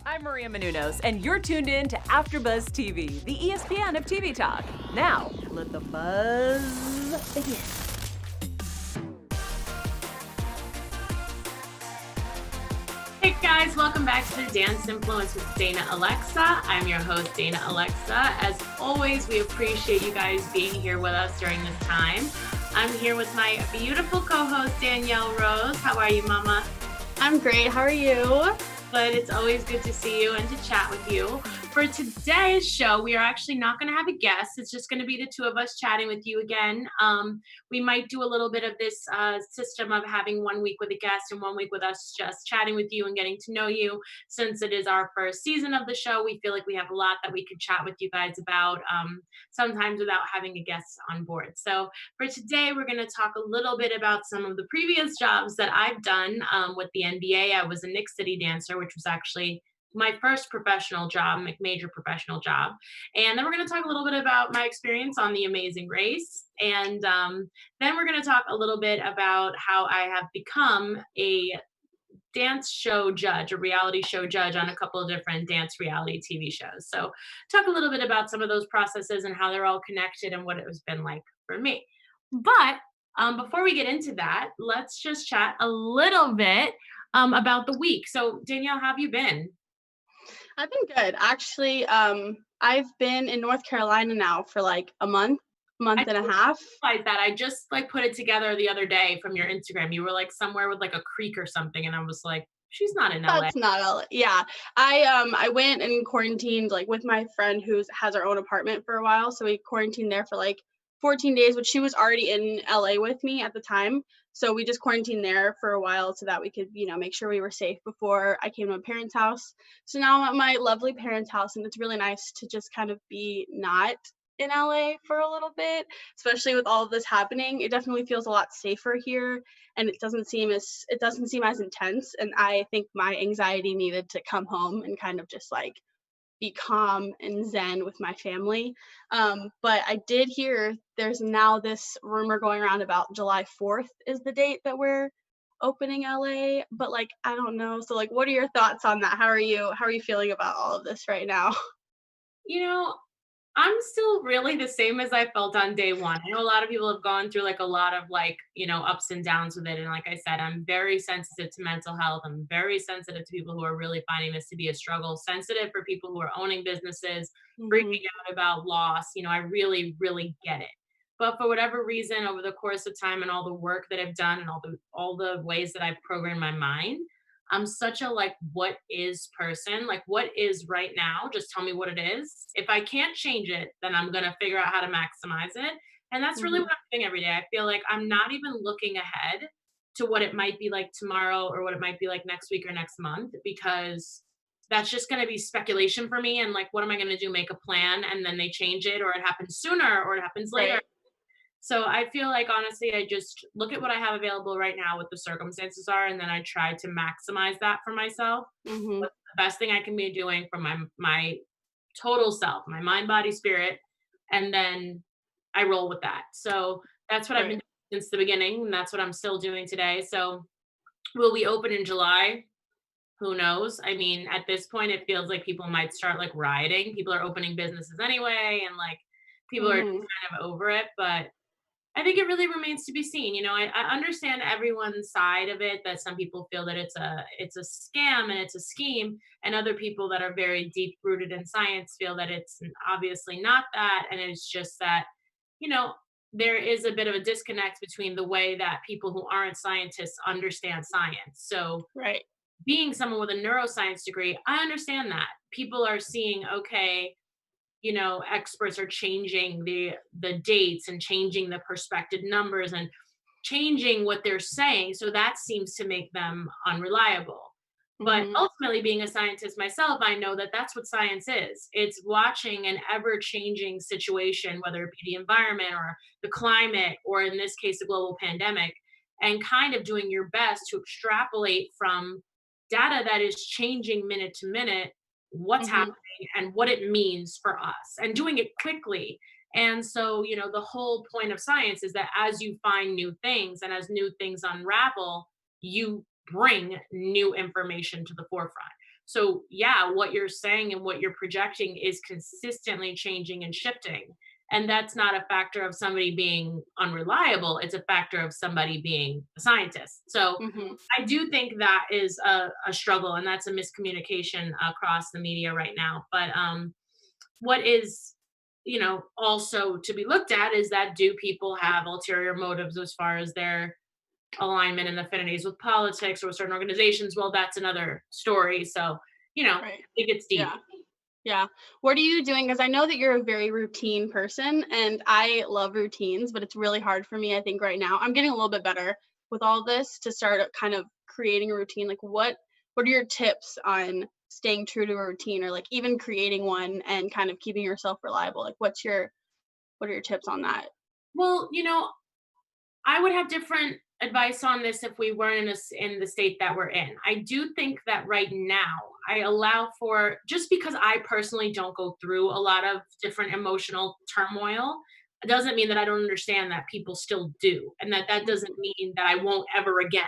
I'm Maria Menounos, and you're tuned in to AfterBuzz TV, the ESPN of TV talk. Now, let the buzz begin. Hey guys, welcome back to the Dance Influence with Dana Alexa. I'm your host, Dana Alexa. As always, we appreciate you guys being here with us during this time. I'm here with my beautiful co-host, Danielle Rose. How are you, Mama? I'm great. How are you? But it's always good to see you and to chat with you. For today's show, we are actually not going to have a guest. It's just going to be the two of us chatting with you again. We might do a little bit of this system of having 1 week with a guest and 1 week with us just chatting with you and getting to know you. Since it is our first season of the show, we feel like we have a lot that we could chat with you guys about, sometimes without having a guest on board. So for today, we're going to talk a little bit about some of the previous jobs that I've done with the NBA. I was a Knick City dancer, which was actually my first professional job, major professional job. And then we're going to talk a little bit about my experience on The Amazing Race. And then we're going to talk a little bit about how I have become a dance show judge, a reality show judge on a couple of different dance reality TV shows. So talk a little bit about some of those processes and how they're all connected and what it has been like for me. But before we get into that, let's just chat a little bit about the week. So Danielle, how have you been? I've been good. Actually, I've been in North Carolina now for like a month I and a half. like that. I just like put it together the other day from your Instagram. You were like somewhere with like a creek or something, and I was like, she's not in LA. That's not LA. Yeah. I went and quarantined like with my friend who has her own apartment for a while. So we quarantined there for like 14 days, but she was already in LA with me at the time. So we just quarantined there for a while so that we could, make sure we were safe before I came to my parents' house. So now I'm at my lovely parents' house, and it's really nice to just kind of be not in LA for a little bit, especially with all of this happening. It definitely feels a lot safer here, and it doesn't seem as intense. And I think my anxiety needed to come home and kind of just like be calm and zen with my family. But I did hear there's now this rumor going around about July 4th is the date that we're opening LA, but like I don't know. So like what are your thoughts on that? How are you feeling about all of this right now? You know, I'm still really the same as I felt on day one. I know a lot of people have gone through like a lot of like, ups and downs with it. And like I said, I'm very sensitive to mental health. I'm very sensitive to people who are really finding this to be a struggle, sensitive for people who are owning businesses, Mhm. freaking out about loss. I really, really get it. But for whatever reason, over the course of time and all the work that I've done and all the ways that I've programmed my mind, I'm such a like what is person. Like what is right now, just tell me what it is. If I can't change it, then I'm going to figure out how to maximize it. And that's really Mhm. what I'm doing every day. I feel like I'm not even looking ahead to what it might be like tomorrow or what it might be like next week or next month, because that's just going to be speculation for me. And like, what am I going to do? Make a plan and then they change it, or it happens sooner or it happens later. Right. So I feel like honestly, I just look at what I have available right now, what the circumstances are, and then I try to maximize that for myself. Mhm. What's the best thing I can be doing for my total self, my mind, body, spirit, and then I roll with that. So that's what I've been Right. doing since the beginning, and that's what I'm still doing today. So will we open in July? Who knows? I mean, at this point, it feels like people might start like rioting. People are opening businesses anyway, and like people are just Mhm. kind of over it. But I think it really remains to be seen. I understand everyone's side of it, that some people feel that it's a scam and it's a scheme, and other people that are very deep rooted in science feel that it's obviously not that, and it's just that, you know, there is a bit of a disconnect between the way that people who aren't scientists understand science. So Right. being someone with a neuroscience degree, I understand that. People are seeing, okay, experts are changing the dates and changing the prospective numbers and changing what they're saying, so that seems to make them unreliable. But Mhm. ultimately, being a scientist myself, I know that that's what science is. It's watching an ever changing situation, whether it be the environment or the climate, or in this case the global pandemic, and kind of doing your best to extrapolate from data that is changing minute to minute what's Mhm. happening and what it means for us, and doing it quickly. And so, the whole point of science is that as you find new things and as new things unravel, you bring new information to the forefront. So yeah, what you're saying and what you're projecting is consistently changing and shifting. And that's not a factor of somebody being unreliable. It's a factor of somebody being a scientist. So Mhm. I do think that is a struggle, and that's a miscommunication across the media right now. But what is, also to be looked at is that do people have ulterior motives as far as their alignment and affinities with politics or with certain organizations? Well, that's another story. So, Right. it gets deep. Yeah. Yeah. What are you doing? Because I know that you're a very routine person, and I love routines, but it's really hard for me, I think, right now. I'm getting a little bit better with all this to start kind of creating a routine. Like, what are your tips on staying true to a routine, or like even creating one and kind of keeping yourself reliable? Like, what are your tips on that? Well, I would have different advice on this if we weren't in the state that we're in. I do think that right now I allow for, just because I personally don't go through a lot of different emotional turmoil, it doesn't mean that I don't understand that people still do, and that doesn't mean that I won't ever again.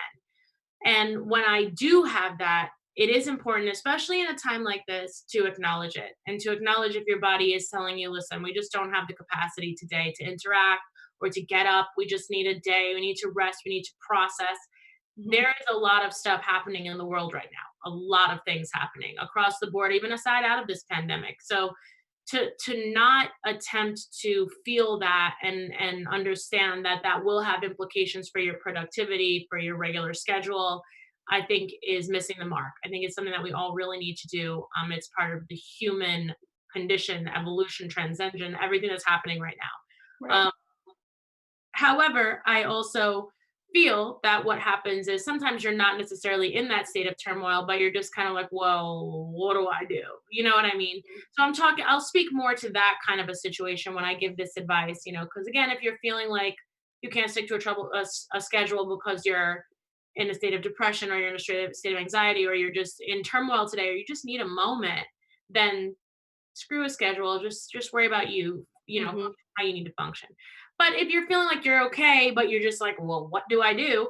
And when I do have that, it is important, especially in a time like this, to acknowledge it and to acknowledge if your body is telling you, listen, we just don't have the capacity today to interact or to get up. We just need a day. We need to rest. We need to process. Mhm. There is a lot of stuff happening in the world right now, a lot of things happening across the board, even aside out of this pandemic. So to not attempt to feel that and understand that that will have implications for your productivity, for your regular schedule, I think is missing the mark. I think it's something that we all really need to do. It's part of the human condition, evolution, transcendent, everything that's happening right now. Right. However, I also feel that what happens is sometimes you're not necessarily in that state of turmoil, but you're just kind of like, well, what do I do? You know what I mean? So I'll speak more to that kind of a situation when I give this advice, because again, if you're feeling like you can't stick to a schedule because you're in a state of depression, or you're in a state of anxiety, or you're just in turmoil today, or you just need a moment, then screw a schedule. Just worry about you, Mhm. how you need to function. But if you're feeling like you're okay, but you're just like, well, what do I do?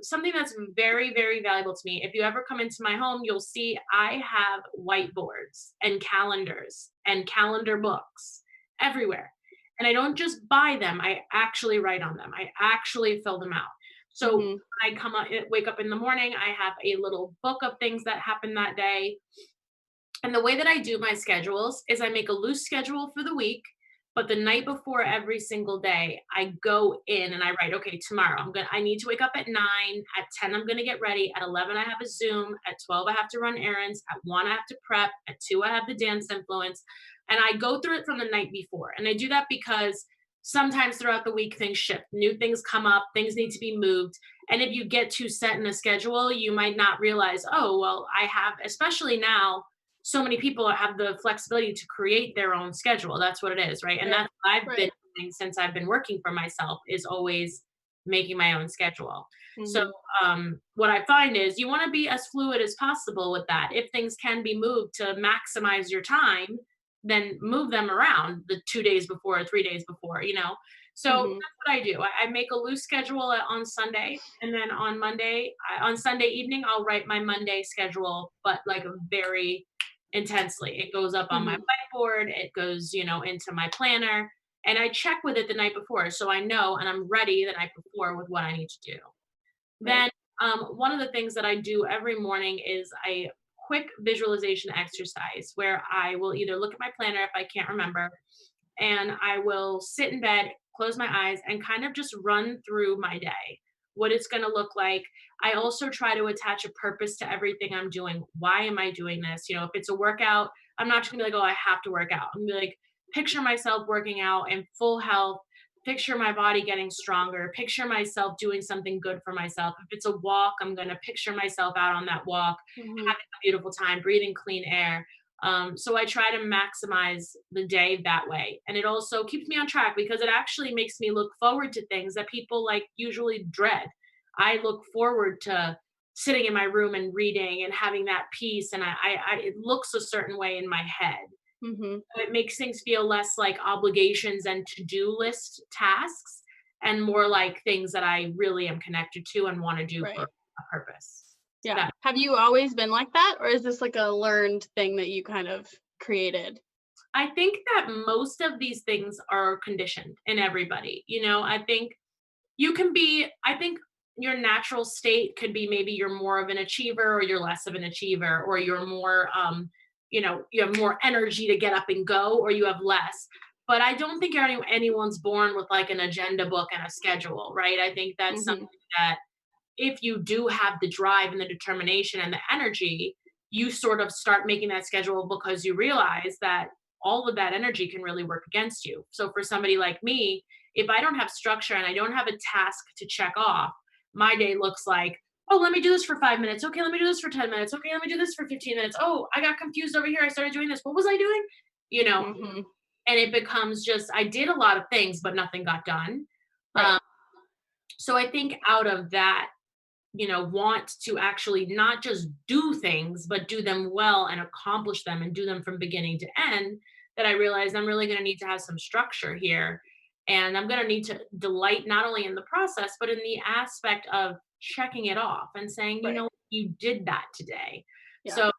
Something that's very, very valuable to me. If you ever come into my home, you'll see I have whiteboards and calendars and calendar books everywhere. And I don't just buy them, I actually write on them. I actually fill them out. So Mhm. when I wake up in the morning, I have a little book of things that happened that day. And the way that I do my schedules is I make a loose schedule for the week, but the night before every single day, I go in and I write, okay, tomorrow I need to wake up at 9, at 10 I'm going to get ready, at 11 I have a Zoom, at 12 I have to run errands, at 1 I have to prep, at 2 I have the dance influence, and I go through it from the night before. And I do that because sometimes throughout the week things shift, new things come up, things need to be moved. And if you get too set in a schedule, you might not realize, oh, well, I have, especially now, so many people have the flexibility to create their own schedule. That's what it is, right? And Right. that's what I've been Right. doing since I've been working for myself, is always making my own schedule. So Mhm. what I find is you want to be as fluid as possible with that. If things can be moved to maximize your time, then move them around the 2 days before or 3 days before. So Mhm. that's what I do. I make a loose schedule on Sunday, and then on Sunday evening, I'll write my Monday schedule, but like a very intensely. It goes up on my Mhm. whiteboard, it goes, into my planner, and I check with it the night before so I know and I'm ready the night before with what I need to do. Right. Then one of the things that I do every morning is a quick visualization exercise where I will either look at my planner if I can't remember, and I will sit in bed, close my eyes, and kind of just run through my day, what it's going to look like. I also try to attach a purpose to everything I'm doing. Why am I doing this? If it's a workout, I'm not just going to be like, oh, I have to work out. I'm going to be like, picture myself working out in full health, picture my body getting stronger, picture myself doing something good for myself. If it's a walk, I'm going to picture myself out on that walk, Mhm. having a beautiful time, breathing clean air. So I try to maximize the day that way. And it also keeps me on track because it actually makes me look forward to things that people like usually dread. I look forward to sitting in my room and reading and having that peace. And it looks a certain way in my head. Mhm. So it makes things feel less like obligations and to-do list tasks and more like things that I really am connected to and want to do for Right. a purpose. Yeah. That Have you always been like that, or is this like a learned thing that you kind of created? I think that most of these things are conditioned in everybody. I think you can be, I think your natural state could be maybe you're more of an achiever or you're less of an achiever, or you're more, you have more energy to get up and go, or you have less. But I don't think anyone's born with like an agenda book and a schedule, right? I think that's something Mhm. that if you do have the drive and the determination and the energy, you sort of start making that schedule because you realize that all of that energy can really work against you. So for somebody like me, if I don't have structure and I don't have a task to check off, my day looks like, oh, let me do this for 5 minutes. Okay, let me do this for 10 minutes. Okay, let me do this for 15 minutes. Oh, I got confused over here. I started doing this. What was I doing? You know, Mhm. and it becomes just, I did a lot of things, but nothing got done. Right. Um, so I think out of that, want to actually not just do things, but do them well and accomplish them and do them from beginning to end, that I realized I'm really going to need to have some structure here. And I'm going to need to delight not only in the process, but in the aspect of checking it off and saying, Right. you did that today. Yeah. So,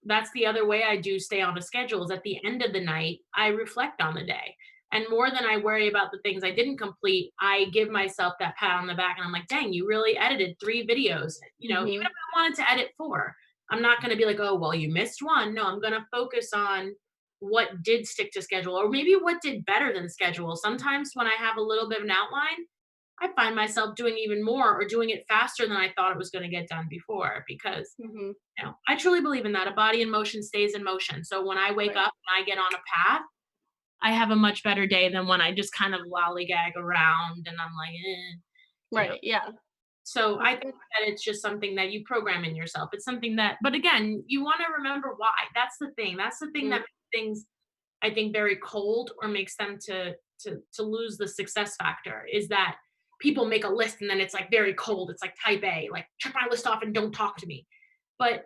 that's the other way I do stay on a schedule is at the end of the night, I reflect on the day. And more than I worry about the things I didn't complete, I give myself that pat on the back and I'm like, dang, you really edited 3 videos. Even if Mhm. I wanted to edit 4, I'm not going to be like, oh, well, you missed one. No, I'm going to focus on what did stick to schedule or maybe what did better than schedule. Sometimes when I have a little bit of an outline, I find myself doing even more or doing it faster than I thought it was going to get done before because Mhm. I truly believe in that. A body in motion stays in motion. So when I wake Right. up and I get on a path, I have a much better day than when I just kind of lollygag around and I'm like, you know. Right. Yeah. So I That's think good. that it's just something that you program in yourself. It's something that, but again, you want to remember why. That's the thing. That's the thing that Mm. makes things, I think, very cold or makes them to lose the success factor is that people make a list and then it's like very cold. It's like type A, like check my list off and don't talk to me. But,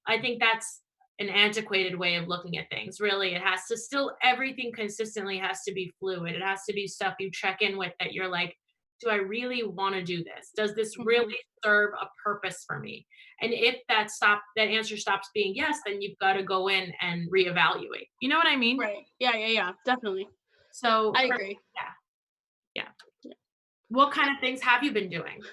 I think that's an antiquated way of looking at things. Really, it has to still, everything consistently has to be fluid. It has to be stuff you check in with that you're like, do I really want to do this? Does this really Mhm. serve a purpose for me? And if that answer stops being yes, then you've got to go in and reevaluate. You know what I mean? Right. Yeah, yeah, yeah. Definitely. So I for agree. yeah, yeah. Yeah. What kind of things have you been doing?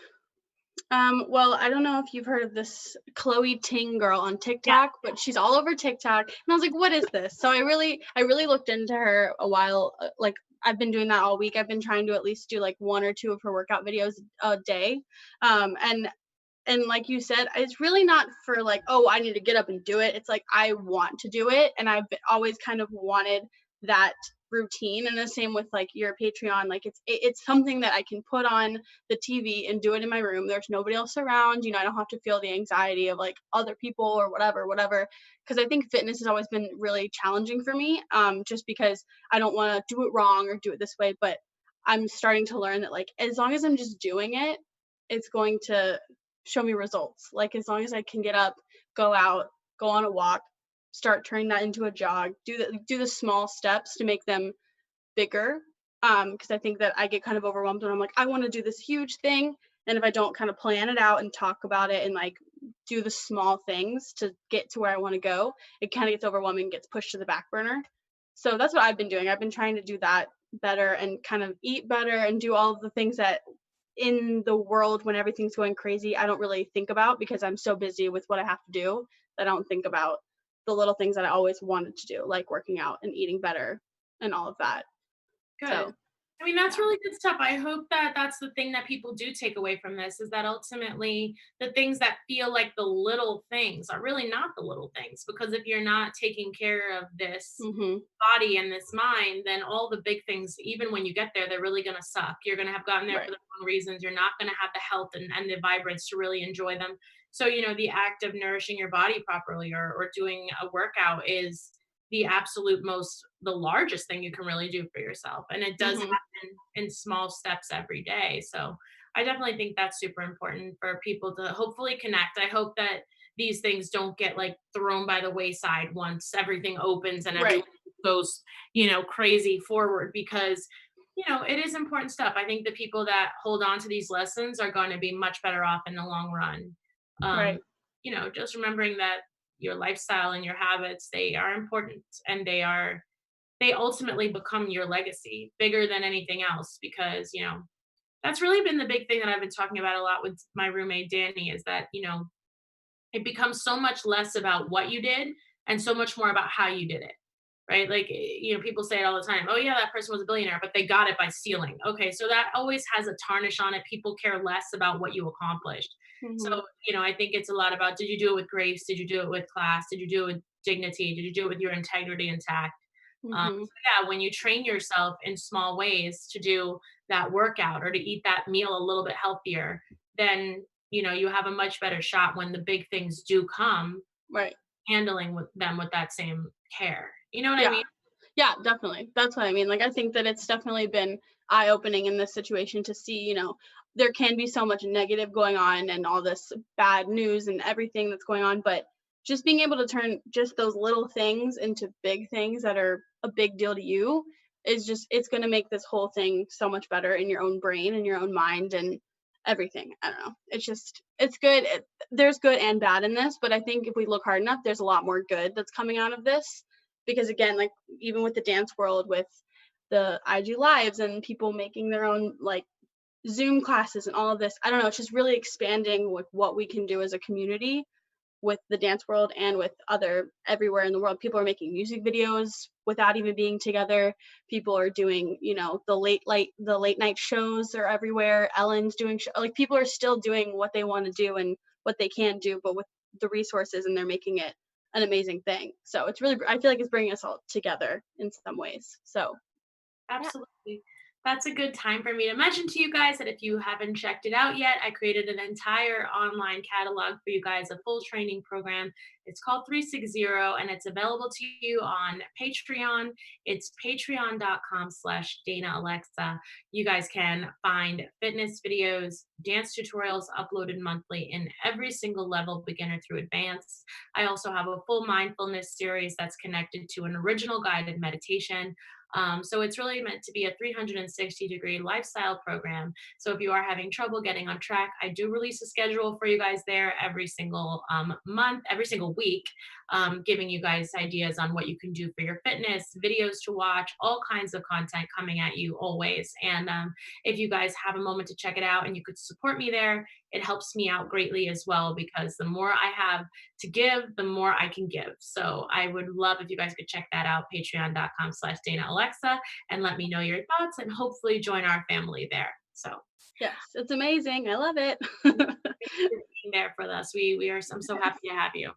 Well, I don't know if you've heard of this Chloe Ting girl on Yeah. TikTok, but she's all over TikTok. And I was like, what is this? So I really looked into her a while. Like I've been doing that all week. I've been trying to at least do like one or two of her workout videos a day. And like you said, it's really not for like, oh, I need to get up and do it. It's like I want to do it, and always kind of wanted that routine. And the same with like your Patreon, like it's something that I can put on the TV and do it in my room. There's nobody else around, I don't have to feel the anxiety of like other people or whatever. Because I think fitness has always been really challenging for me, just because I don't want to do it wrong or do it this way. But I'm starting to learn that like as long as I'm just doing it, it's going to show me results. Like as long as I can get up, go out, go on a walk, start turning that into a jog, do the small steps to make them bigger. Because I think that I get kind of overwhelmed when I'm like, I want to do this huge thing. And if I don't kind of plan it out and talk about it and like do the small things to get to where I want to go, it kind of gets overwhelming, gets pushed to the back burner. So that's what I've been doing. I've been trying to do that better and kind of eat better and do all of the things that in the world when everything's going crazy, I don't really think about because I'm so busy with what I have to do that I don't think about the little things that I always wanted to do, like working out and eating better and all of that. Good. So, I mean, that's yeah. really good stuff. I hope that that's the thing that people do take away from this is that ultimately the things that feel like the little things are really not the little things. Because if you're not taking care of this Mhm. body and this mind, then all the big things, even when you get there, they're really going to suck. You're going to have gotten there for Right. the wrong reasons. You're not going to have the health and the vibrance to really enjoy them. So, the act of nourishing your body properly or doing a workout is the absolute the largest thing you can really do for yourself. And it does Mhm. happen in small steps every day. So I definitely think that's super important for people to hopefully connect. I hope that these things don't get like thrown by the wayside once everything opens and everyone Right. goes, crazy forward because it is important stuff. I think the people that hold on to these lessons are going to be much better off in the long run. Um, Right. just remembering that your lifestyle and your habits, they are important, and they ultimately become your legacy bigger than anything else, because, that's really been the big thing that I've been talking about a lot with my roommate Danny, is that, it becomes so much less about what you did and so much more about how you did it. Right? Like, people say it all the time. Oh yeah, that person was a billionaire, but they got it by stealing. Okay, so that always has a tarnish on it. People care less about what you accomplished. So, Mhm. I think it's a lot about, did you do it with grace? Did you do it with class? Did you do it with dignity? Did you do it with your integrity intact? Mhm. So yeah, when you train yourself in small ways to do that workout or to eat that meal a little bit healthier, then you have a much better shot when the big things do come, Right. handling with them with that same care. You know what I Yeah. mean? Yeah, definitely. That's what I mean. Like, I think that it's definitely been eye-opening in this situation to see, there can be so much negative going on and all this bad news and everything that's going on, but just being able to turn just those little things into big things that are a big deal to you is just, it's going to make this whole thing so much better in your own brain and your own mind and everything. I don't know. It's just, it's good. There's good and bad in this, but I think if we look hard enough, there's a lot more good that's coming out of this. Because again, like, even with the dance world, with the IG lives and people making their own like Zoom classes and all of this, I don't know, it's just really expanding with what we can do as a community with the dance world and with other everywhere in the world. People are making music videos without even being together. People are doing, the late night shows are everywhere. Ellen's doing like, people are still doing what they want to do and what they can do, but with the resources, and they're making it an amazing thing. So it's really, I feel like it's bringing us all together in some ways. So yeah. Absolutely. That's a good time for me to mention to you guys that if you haven't checked it out yet, I created an entire online catalog for you guys, a full training program. It's called 360, and it's available to you on Patreon. It's patreon.com/Dana Alexa. You guys can find fitness videos, dance tutorials uploaded monthly in every single level, beginner through advanced. I also have a full mindfulness series that's connected to an original guided meditation. So it's really meant to be a 360-degree lifestyle program. So if you are having trouble getting on track, I do release a schedule for you guys there every single month, every single week, giving you guys ideas on what you can do for your fitness, videos to watch, all kinds of content coming at you always. And if you guys have a moment to check it out and you could support me there, it helps me out greatly as well, because the more I have to give, the more I can give. So I would love if you guys could check that out, patreon.com/Dana Alexa, and let me know your thoughts and hopefully join our family there. So Yes, it's amazing. I love it. thank you for being there for us. I'm so happy to have you.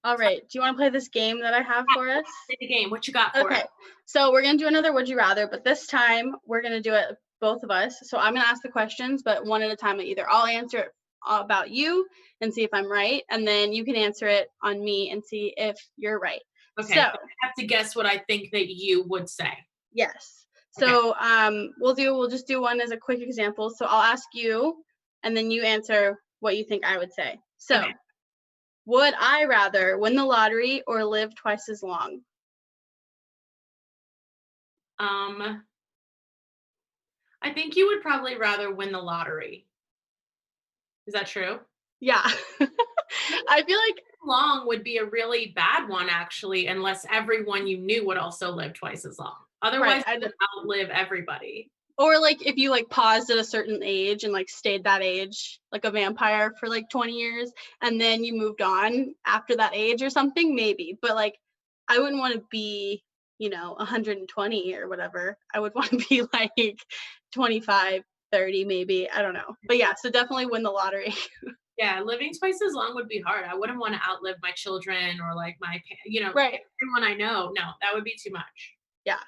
All right. Do you want to play this game that I have for us? Play the game. What you got for us? Okay. So we're going to do another Would You Rather, but this time we're going to do it both of us. So I'm going to ask the questions, but one at a time. Either I'll answer it about you and see if I'm right, and then you can answer it on me and see if you're right. Okay. So, So I have to guess what I think that you would say. yes. Okay. So we'll just do one as a quick example. So I'll ask you, and then you answer what you think I would say. So, Okay. would I rather win the lottery or live twice as long? I think you would probably rather win the lottery. Is that true? Yeah. I feel like, Long would be a really bad one, actually, unless everyone you knew would also live twice as long. right. Otherwise, you would outlive everybody. Or like if you like paused at a certain age and like stayed that age, like a vampire for like 20 years, and then you moved on after that age or something, maybe. But like, I wouldn't want to be, 120 or whatever. I would want to be like 25, 30 maybe. I don't know. But yeah, so definitely win the lottery. Yeah, living twice as long would be hard. I wouldn't want to outlive my children or like Right. everyone I know. No, that would be too much. Yeah.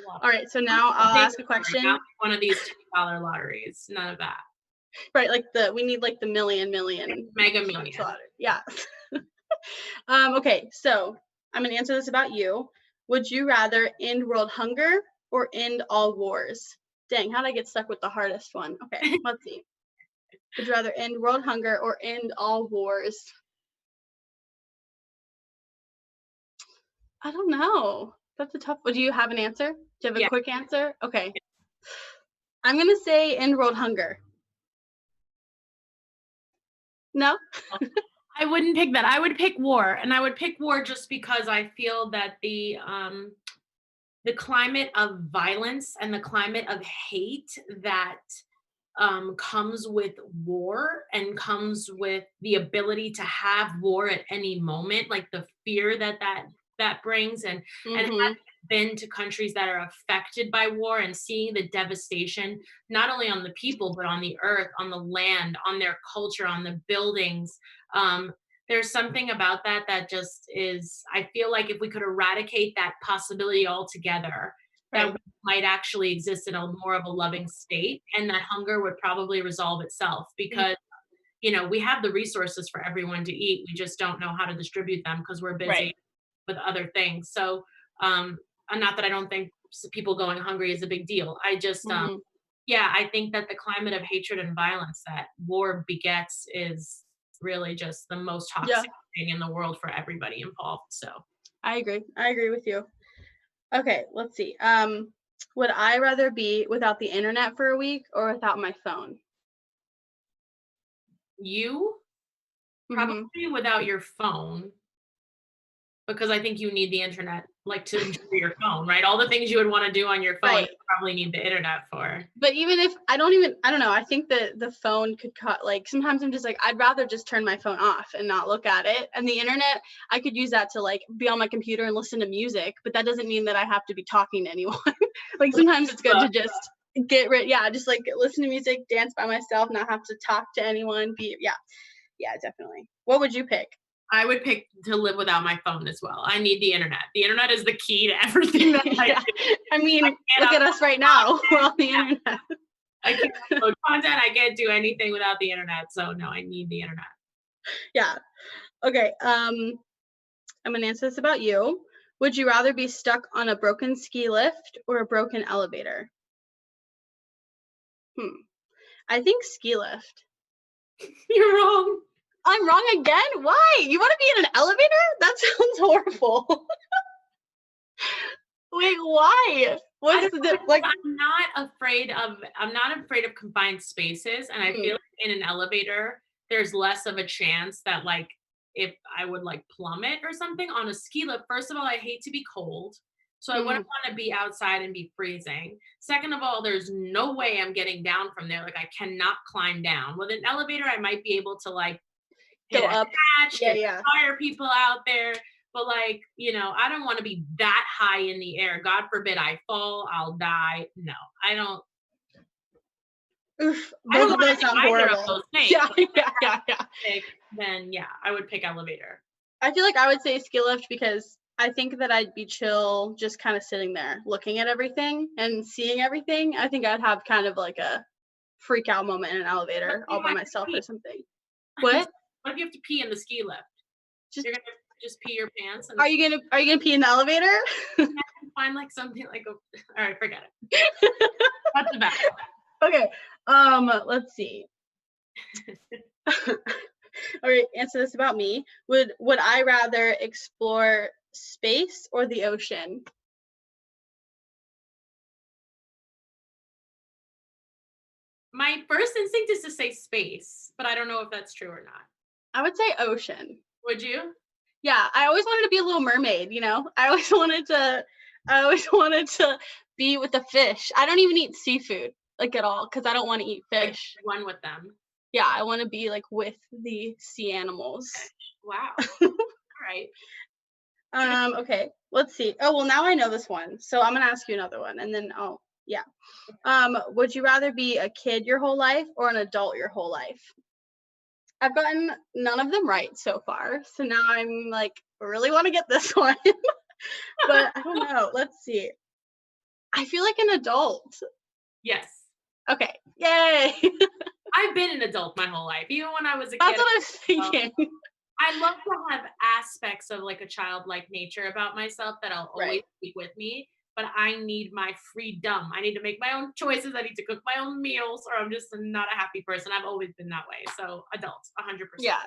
Wow. All right. So now I'll Big ask a lottery, not question. like one of these $2 lotteries. None of that. Right. Like we need like the million Mega bucks million. lottery. Yeah. Okay, so I'm gonna answer this about you. Would you rather end world hunger or end all wars? Dang, how'd I get stuck with the hardest one? Okay, let's see. Would you rather end world hunger or end all wars? I don't know. That's a tough. Do you have an answer? Do you have a Yeah. quick answer? Okay. I'm gonna say end world hunger. No? I wouldn't pick that. I would pick war, and I would pick war just because I feel that the climate of violence and the climate of hate that comes with war and comes with the ability to have war at any moment, like the fear that brings, and Mhm. been to countries that are affected by war and seeing the devastation, not only on the people, but on the earth, on the land, on their culture, on the buildings. There's something about that that just is, I feel like if we could eradicate that possibility altogether, that Right. we might actually exist in a more of a loving state, and that hunger would probably resolve itself Mm, because we have the resources for everyone to eat. We just don't know how to distribute them because we're right. busy with other things. So, and not that I don't think people going hungry is a big deal. I just, Mhm. yeah, I think that the climate of hatred and violence that war begets is really just the most Yeah, toxic thing in the world for everybody involved. So, I agree. I agree with you. Okay, let's see. Would I rather be without the internet for a week or without my phone? you Mhm. probably without your phone, because I think you need the internet, like, to enjoy your phone, right? All the things you would wanna do on your phone, you Right. probably need the internet for. But even if I don't know, I think that the phone could cut, like, sometimes I'm just like, I'd rather just turn my phone off and not look at it. And the internet, I could use that to, like, be on my computer and listen to music, but that doesn't mean that I have to be talking to anyone. Like, sometimes it's good to just just, like, listen to music, dance by myself, not have to talk to anyone, yeah, definitely. What would you pick? I would pick to live without my phone as well. I need the internet. The internet is the key to everything that I Yeah. do. I I mean, can't look at us right now. We're on the yeah, internet. I can't upload content, I can't do anything without the internet, so no, I need the internet. Yeah. Okay. I'm gonna answer this about you. Would you rather be stuck on a broken ski lift or a broken elevator? Hmm. I think ski lift. You're wrong. I'm wrong again? Why? You want to be in an elevator? That sounds horrible. Wait, why? I What's don't the know, like? because I'm not afraid of confined spaces, and I Hmm, feel like in an elevator, there's less of a chance that, like, if I would, like, plummet or something. On a ski lift, first of all, I hate to be cold, so I hmm, wouldn't wanna be outside and be freezing. Second of all, there's no way I'm getting down from there, like, I cannot climb down. With an elevator, I might be able to, like, hit go a up. hatch, Yeah, get yeah. fire people out there. But, like, I don't want to be that high in the air. God forbid I fall, I'll die. No, I don't. Oof, I both don't of want those to do sound either of horrible. those things. Yeah, But if yeah, yeah, yeah. I pick, then yeah, I would pick elevator. I feel like I would say ski lift because I think that I'd be chill, just kind of sitting there looking at everything and seeing everything. I think I'd have kind of like a freak out moment in an What elevator if all you by have to myself or pee? something. What? What if you have to pee in the ski lift? You're Just gonna just pee your pants and are you gonna pee in the elevator? find like something like a. All right, forget it. That's a bad Okay. Let's see. All right, answer this about me. Would I rather explore space or the ocean? My first instinct is to say space, but I don't know if that's true or not. I would say ocean. Would you? Yeah, I always wanted to be a little mermaid, you know? I always wanted to be with the fish. I don't even eat seafood like at all because I don't want to eat Like fish. one with them. Yeah, I want to be like with the sea animals. Wow. All right. Okay, let's see. Oh, well, now I know this one. So I'm gonna ask you another one and then yeah. Would you rather be a kid your whole life or an adult your whole life? I've gotten none of them right so far. So now I'm like really want to get this one. But I don't know. Let's see. I feel like an adult. Yes. Okay. Yay. I've been an adult my whole life. Even when I was a That's kid, what I was well, thinking. I love to have aspects of like a childlike nature about myself that I'll always Right. keep with me. But I need my freedom. I need to make my own choices. I need to cook my own meals, or I'm just not a happy person. I've always been that way. So adults, 100%. Yeah.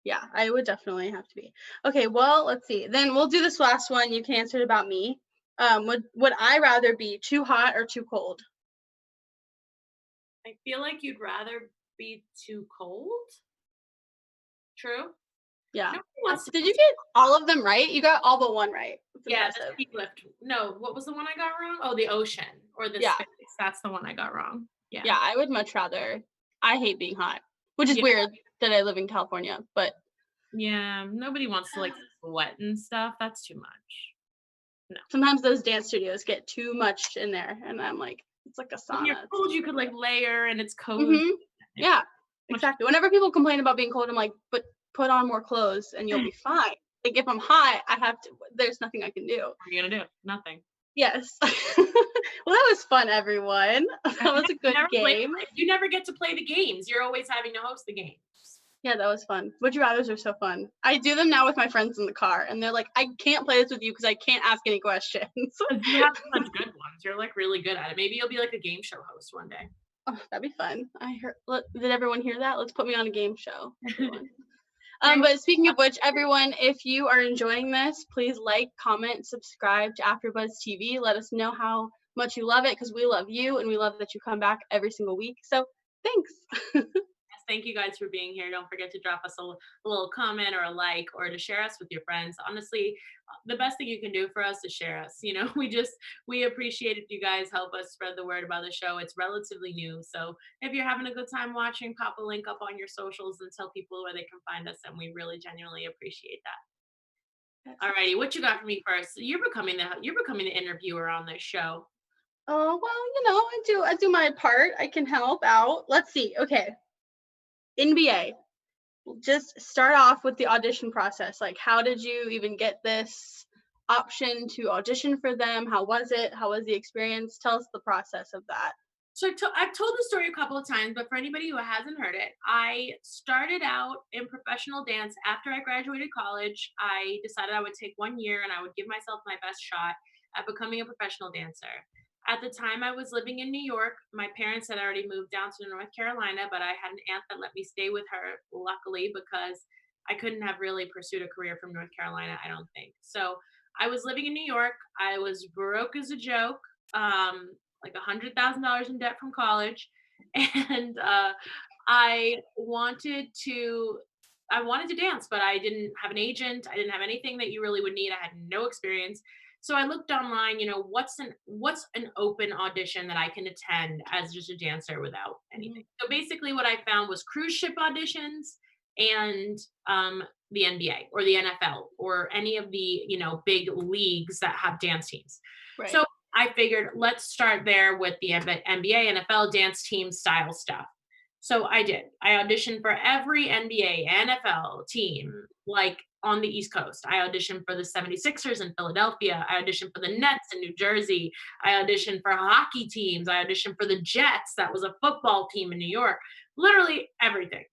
Yeah, I would definitely have to be. Okay, well, let's see. Then we'll do this last one. You can answer it about me. Would I rather be too hot or too cold? I feel like you'd rather be too cold. True. Yeah. Nobody wants to. Did you get all of them right? You got all but one right. It's Yeah, the impressive. ski lift. No, what was the one I got wrong? Oh, the ocean or the Yeah. space. That's the one I got wrong. Yeah. Yeah, I would much rather. I hate being hot, which is Yeah. weird that I live in California, but Yeah. Nobody wants to like sweat and stuff. That's too much. sometimes those dance studios get too much in there, and I'm like, it's like a When you're sauna. cold, you could like layer and it's cozy. Mm-hmm. Yeah, exactly. Whenever people complain about being cold, I'm like, but put on more clothes and you'll be fine. Like if I'm hot, I have to. There's nothing I can do. What are you gonna do? Nothing. Yes. Well, that was fun, everyone. That was a good game. You never get to play the games. You're always having to host the games. Yeah, that was fun. Would you rathers are so fun. I do them now with my friends in the car, and they're like, I can't play this with you because I can't ask any questions. You have such good ones. You're like really good at it. Maybe you'll be like a game show host one day. Oh, that'd be fun. Did everyone hear that? Let's put me on a game show. Everyone. But speaking of which, everyone, if you are enjoying this, please like, comment, subscribe to AfterBuzz TV. Let us know how much you love it because we love you and we love that you come back every single week. So thanks. Thank you guys for being here. Don't forget to drop us a little comment or a like or to share us with your friends. Honestly, the best thing you can do for us is share us. You know, we appreciate if you guys help us spread the word about the show. It's relatively new. So if you're having a good time watching, pop a link up on your socials and tell people where they can find us. And we really genuinely appreciate that. Alrighty, what you got for me first? You're becoming the interviewer on this show. Oh, well, I do my part. I can help out. Let's see. Okay. NBA. Just start off with the audition process. Like, how did you even get this option to audition for them? How was it? How was the experience? Tell us the process of that. So I've told the story a couple of times, but for anybody who hasn't heard it, I started out in professional dance after I graduated college. I decided I would take 1 year and I would give myself my best shot at becoming a professional dancer. At the time, I was living in New York. My parents had already moved down to North Carolina, but I had an aunt that let me stay with her, luckily, because I couldn't have really pursued a career from North Carolina, I don't think. So I was living in New York. I was broke as a joke. Like $100,000 in debt from college, and I wanted to dance, but I didn't have an agent. I didn't have anything that you really would need. I had no experience. So I looked online, what's an open audition that I can attend as just a dancer without anything. So basically what I found was cruise ship auditions and the NBA or the NFL or any of the, big leagues that have dance teams. Right. So I figured let's start there with the NBA, NFL dance team style stuff. So I did. I auditioned for every NBA, NFL team, like on the East Coast. I auditioned for the 76ers in Philadelphia. I auditioned for the Nets in New Jersey. I auditioned for hockey teams. I auditioned for the Jets. That was a football team in New York. Literally everything.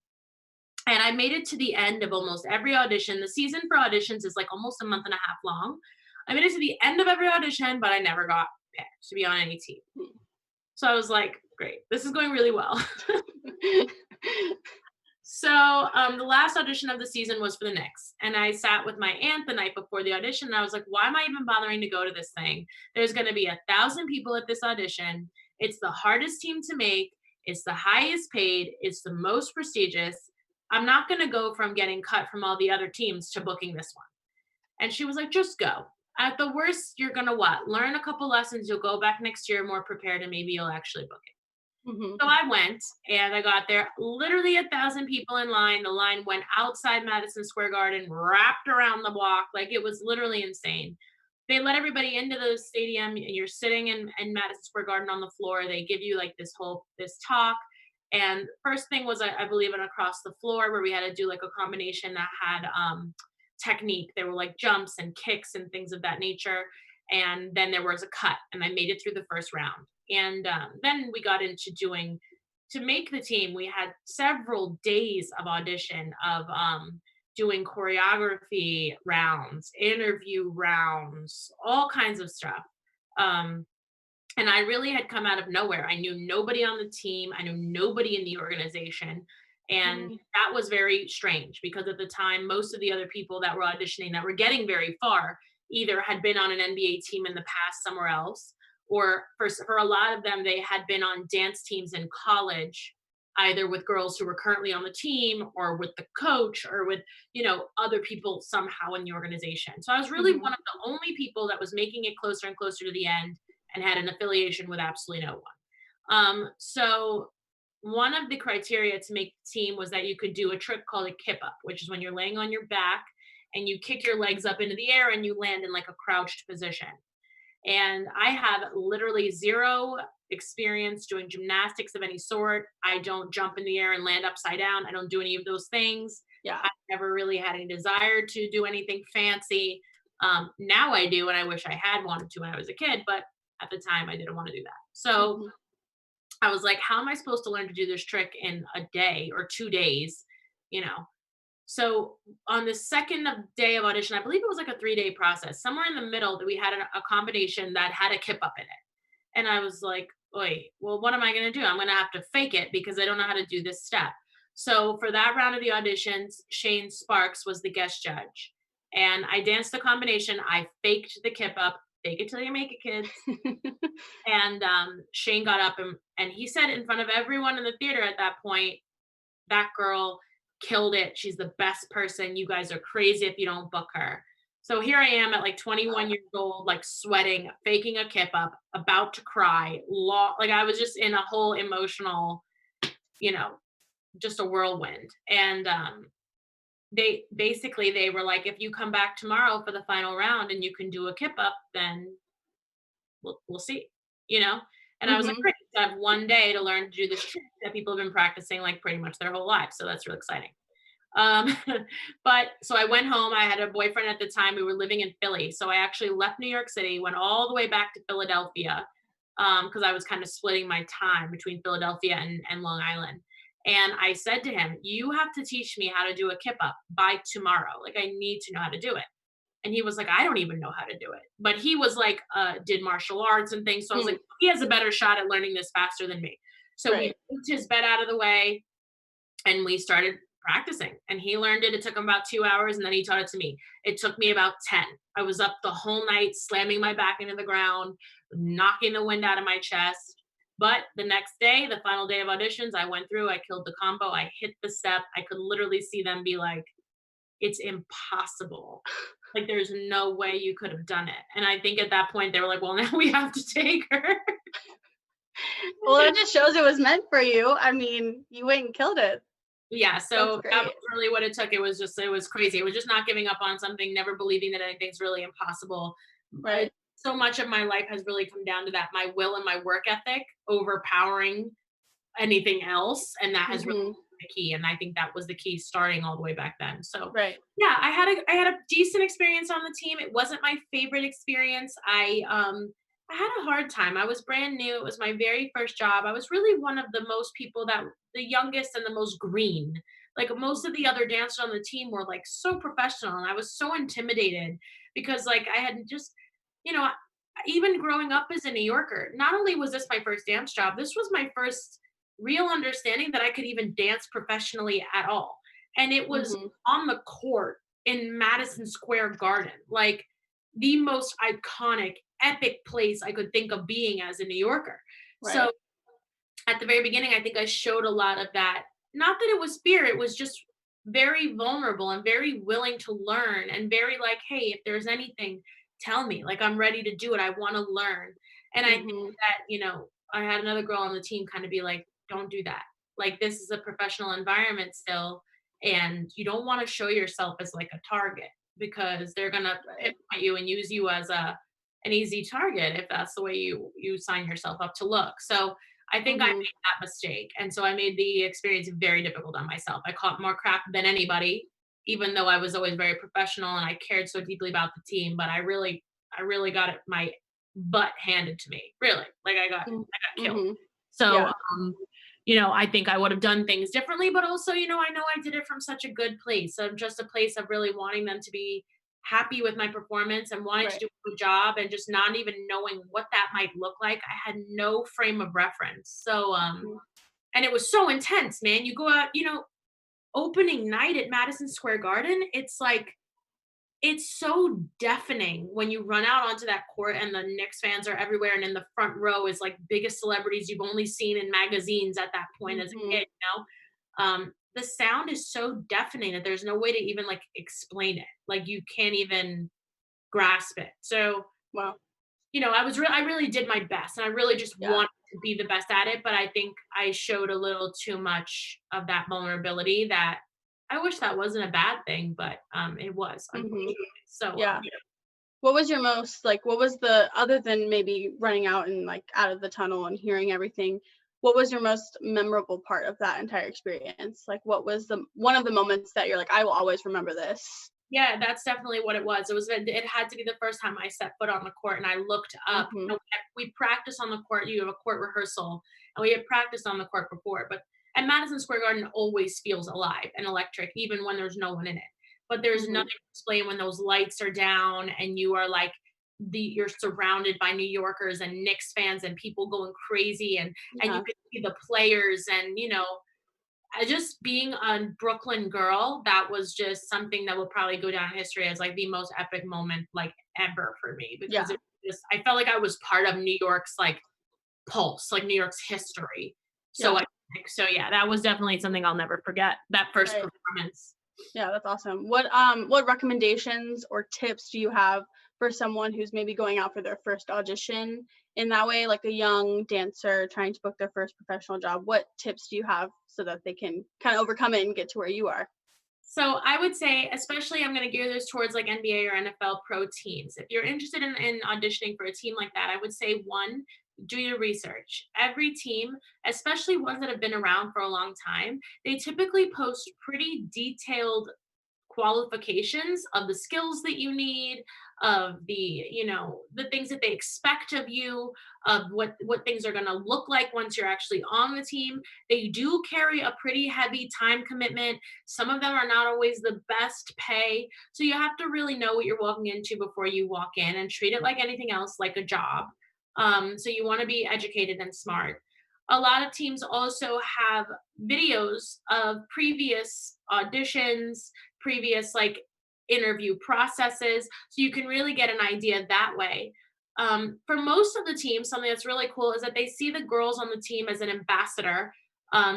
And I made it to the end of almost every audition. The season for auditions is like almost a month and a half long. I made it to the end of every audition, but I never got picked to be on any team. So I was like, great, this is going really well. So the last audition of the season was for the Knicks. And I sat with my aunt the night before the audition. And I was like, why am I even bothering to go to this thing? There's going to be 1,000 people at this audition. It's the hardest team to make. It's the highest paid. It's the most prestigious. I'm not going to go from getting cut from all the other teams to booking this one. And she was like, just go. At the worst, you're going to what? Learn a couple lessons. You'll go back next year more prepared and maybe you'll actually book it. Mm-hmm. So I went and I got there, literally 1,000 people in line. The line went outside Madison Square Garden, wrapped around the block. Like it was literally insane. They let everybody into the stadium. You're sitting in Madison Square Garden on the floor. They give you like this talk. And first thing was, I believe, an across the floor where we had to do like a combination that had technique. There were like jumps and kicks and things of that nature. And then there was a cut and I made it through the first round. And then we got into to make the team, we had several days of audition of doing choreography rounds, interview rounds, all kinds of stuff. And I really had come out of nowhere. I knew nobody on the team. I knew nobody in the organization. And that was very strange because at the time, most of the other people that were auditioning that were getting very far either had been on an NBA team in the past somewhere else, or for a lot of them, they had been on dance teams in college either with girls who were currently on the team or with the coach or with, other people somehow in the organization. So I was really Mhm. one of the only people that was making it closer and closer to the end and had an affiliation with absolutely no one. So one of the criteria to make the team was that you could do a trick called a kip up, which is when you're laying on your back and you kick your legs up into the air and you land in like a crouched position. And I have literally zero experience doing gymnastics of any sort. I don't jump in the air and land upside down. I don't do any of those things. Yeah. I never really had any desire to do anything fancy. Now I do, and I wish I had wanted to when I was a kid, but at the time I didn't want to do that. So Mhm. I was like, how am I supposed to learn to do this trick in a day or 2 days? You know, so on the second day of audition, I believe it was like a 3-day process. Somewhere in the middle, that we had a combination that had a kip up in it, and I was like, "Wait, well, what am I going to do? I'm going to have to fake it because I don't know how to do this step." So for that round of the auditions, Shane Sparks was the guest judge, and I danced the combination. I faked the kip up. Fake it till you make it, kids. And Shane got up and he said in front of everyone in the theater at that point, that girl killed it. She's the best person. You guys are crazy if you don't book her. So here I am at like 21 years old, like sweating, faking a kip up, about to cry. Like I was just in a whole emotional, you know, just a whirlwind. And they were like, if you come back tomorrow for the final round and you can do a kip up, then we'll see, you know? And I was like, Mhm. great. So I have 1 day to learn to do this trick that people have been practicing like pretty much their whole lives. So that's real exciting. Um, but so I went home. I had a boyfriend at the time. We were living in Philly. So I actually left New York City, went all the way back to Philadelphia, because I was kind of splitting my time between Philadelphia and Long Island. And I said to him, you have to teach me how to do a kip up by tomorrow. Like I need to know how to do it. And he was like, I don't even know how to do it. But he was like, did martial arts and things. So I was Mm. like, he has a better shot at learning this faster than me. So we Right. moved his bed out of the way and we started practicing. And he learned it. It took him about 2 hours and then he taught it to me. It took me about 10. I was up the whole night, slamming my back into the ground, knocking the wind out of my chest. But the next day, the final day of auditions, I went through, I killed the combo, I hit the step. I could literally see them be like, it's impossible. Like, there's no way you could have done it. And I think at that point, they were like, well, now we have to take her. Well, that just shows it was meant for you. I mean, you went and killed it. Yeah, That's so that was great. really what it took. It was crazy. It was just not giving up on something, never believing that anything's really impossible. Right. So much of my life has really come down to that, my will and my work ethic overpowering anything else, and that has really Mhm. been the key, and I think that was the key starting all the way back then. So, Right. yeah, I had a decent experience on the team. It wasn't my favorite experience. I had a hard time. I was brand new. It was my very first job. I was really one of the most people that the youngest and the most green. Like most of the other dancers on the team were like so professional, and I was so intimidated because like I had just, you know, even growing up as a New Yorker, not only was this my first dance job, this was my first real understanding that I could even dance professionally at all. And it was Mhm. on the court in Madison Square Garden, like the most iconic, epic place I could think of being as a New Yorker. So Right. at the very beginning, I think I showed a lot of that. Not that it was fear, it was just very vulnerable and very willing to learn and very like, hey, if there's anything, tell me. Like, I'm ready to do it. I want to learn. And I think Mhm. that, I had another girl on the team kind of be like, don't do that. Like, this is a professional environment still. And you don't want to show yourself as like a target because they're going to Right. pinpoint you and use you as an easy target if that's the way you sign yourself up to look. So I think I made Mhm. that mistake, and so I made the experience very difficult on myself. I caught more crap than anybody, even though I was always very professional and I cared so deeply about the team, but I really got it my butt handed to me, really. Like, Mm. I got killed. Mhm. So, Yeah. I think I would have done things differently, but also, I know I did it from such a good place, of just a place of really wanting them to be happy with my performance and wanting to Right. do a good job and just not even knowing what that might look like. I had no frame of reference. So, Mhm. and it was so intense, man. You go out, opening night at Madison Square Garden, it's so deafening when you run out onto that court and the Knicks fans are everywhere, and in the front row is like biggest celebrities you've only seen in magazines at that point as a Mhm. kid, you know? The sound is so deafening that there's no way to even like explain it. Like you can't even grasp it. So, Wow. I really did my best and I really just Yeah. wanted to be the best at it, but I think I showed a little too much of that vulnerability that I wish that wasn't a bad thing, but it was, Mhm. unfortunately. So, Yeah. What was your most like what was the other than maybe running out and like out of the tunnel and hearing everything, what was your most memorable part of that entire experience? Like what was the one of the moments that you're like, I will always remember this? yeah, that's definitely what it was. It had to be the first time I set foot on the court and I looked up. Mhm. We practice on the court. You have a court rehearsal, and we had practiced on the court before. But and Madison Square Garden always feels alive and electric, even when there's no one in it. But there's Mhm. nothing to explain when those lights are down and you are like you're surrounded by New Yorkers and Knicks fans and people going crazy and you Yeah. can see the players and just being a Brooklyn girl, that was just something that will probably go down in history as like the most epic moment like ever for me because Yeah. it just I felt like I was part of New York's like pulse, like New York's history. So Yeah. I so yeah, that was definitely something I'll never forget. That first Right. performance. Yeah, that's awesome. What recommendations or tips do you have for someone who's maybe going out for their first audition in that way, like a young dancer trying to book their first professional job? What tips do you have so that they can kind of overcome it and get to where you are? So I would say, especially I'm going to gear this towards like NBA or NFL pro teams. If you're interested in auditioning for a team like that, I would say one, do your research. Every team, especially ones that have been around for a long time, they typically post pretty detailed qualifications of the skills that you need, of the things that they expect of you, of what things are going to look like once you're actually on the team. They do carry a pretty heavy time commitment. Some of them are not always the best pay, so you have to really know what you're walking into before you walk in and treat it like anything else, like a job. So you want to be educated and smart. A lot of teams also have videos of previous auditions, previous like interview processes, so you can really get an idea that way. For most of the teams, something that's really cool is that they see the girls on the team as an ambassador.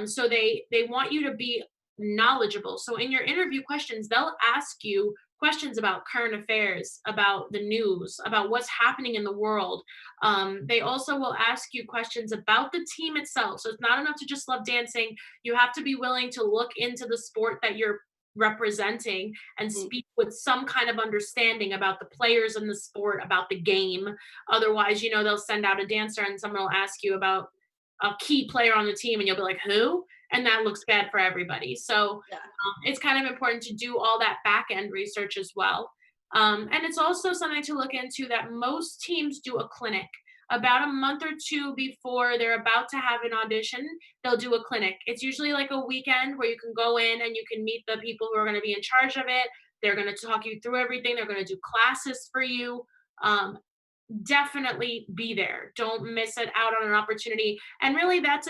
So they want you to be knowledgeable. So in your interview questions, they'll ask you questions about current affairs, about the news, about what's happening in the world. They also will ask you questions about the team itself. So it's not enough to just love dancing. You have to be willing to look into the sport that you're representing and Mhm. speak with some kind of understanding about the players in the sport, about the game. Otherwise, they'll send out a dancer and someone will ask you about a key player on the team and you'll be like, who? And that looks bad for everybody. So Yeah. it's kind of important to do all that back end research as well. And it's also something to look into that most teams do a clinic. About a month or two before they're about to have an audition, they'll do a clinic. It's usually like a weekend where you can go in and you can meet the people who are going to be in charge of it. They're going to talk you through everything. They're going to do classes for you. Um, Definitely be there. Don't miss it out on an opportunity. And really, that's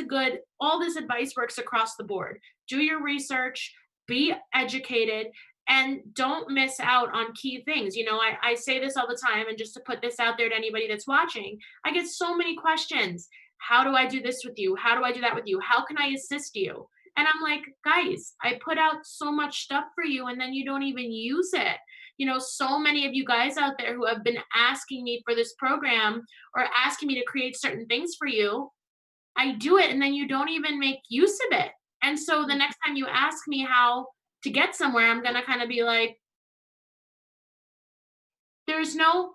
all this advice works across the board. Do your research, be educated, and don't miss out on key things. I say this all the time, and just to put this out there to anybody that's watching, I get so many questions. How do I do this with you? How do I do that with you? How can I assist you? And I'm like, guys, I put out so much stuff for you, and then you don't even use it. So many of you guys out there who have been asking me for this program or asking me to create certain things for you, I do it and then you don't even make use of it. And so the next time you ask me how to get somewhere, I'm going to kind of be like, there's no